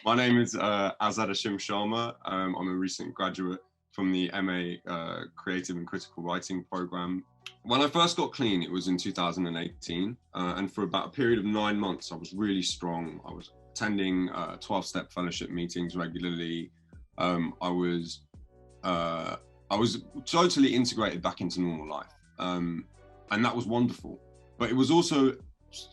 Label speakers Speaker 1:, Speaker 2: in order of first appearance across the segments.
Speaker 1: My name is Azad Ashim Sharma. I'm a recent graduate from the MA Creative and Critical Writing program. When I first got clean, it was in 2018. And for about a period of 9 months, I was really strong. I was attending 12-step fellowship meetings regularly. I was totally integrated back into normal life. And that was wonderful. But it was also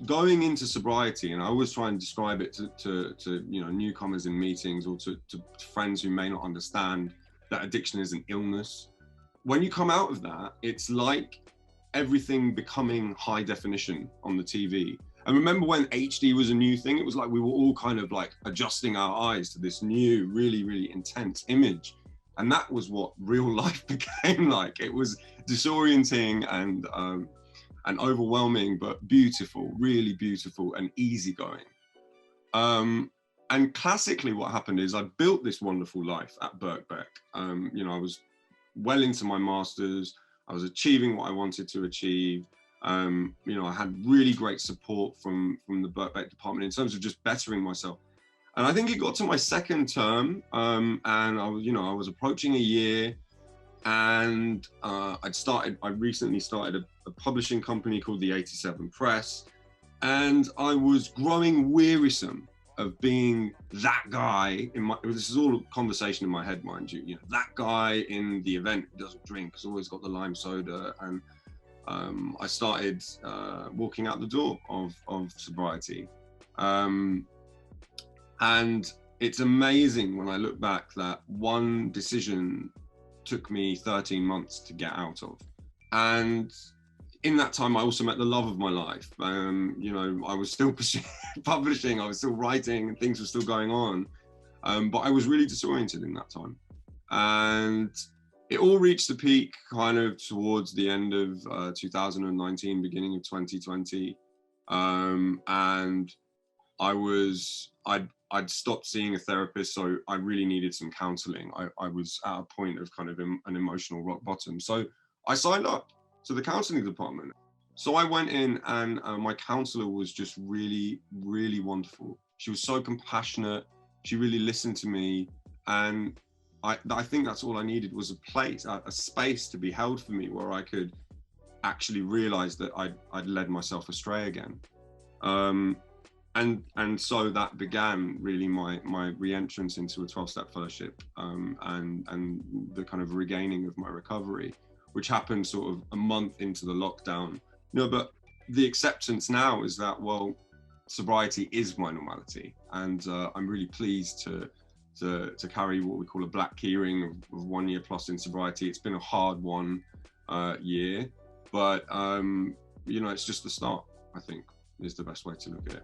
Speaker 1: going into sobriety, and I always try and describe it to newcomers in meetings or to friends who may not understand that addiction is an illness. When you come out of that, it's like everything becoming high definition on the TV. And remember when HD was a new thing, it was like we were all kind of like adjusting our eyes to this new, really, really intense image. And that was what real life became like. It was disorienting and overwhelming, but beautiful, really beautiful and easygoing. And classically what happened is I built this wonderful life at Birkbeck. I was well into my master's. I was achieving what I wanted to achieve. I had really great support from the Birkbeck department in terms of just bettering myself. And I think it got to my second term, and I was approaching a year, and I recently started a publishing company called the 87 Press, and I was growing wearisome of being that guy this is all a conversation in my head, mind you, that guy in the event who doesn't drink, has always got the lime soda. And I started walking out the door of sobriety. And it's amazing when I look back that one decision took me 13 months to get out of. And in that time, I also met the love of my life. I was still publishing, I was still writing, and things were still going on. But I was really disoriented in that time. And it all reached the peak kind of towards the end of 2019, beginning of 2020. And I'd stopped seeing a therapist, so I really needed some counselling. I was at a point of kind of an emotional rock bottom. So I signed up to the counselling department. So I went in, and my counsellor was just really, really wonderful. She was so compassionate. She really listened to me. And I think that's all I needed, was a place, a space to be held for me where I could actually realise that I'd led myself astray again. And so that began really my re-entrance into a 12-step fellowship, and the kind of regaining of my recovery, which happened sort of a month into the lockdown. But the acceptance now is that, well, sobriety is my normality, and I'm really pleased to carry what we call a black keyring of 1 year plus in sobriety. It's been a hard year, but it's just the start, I think, is the best way to look at it.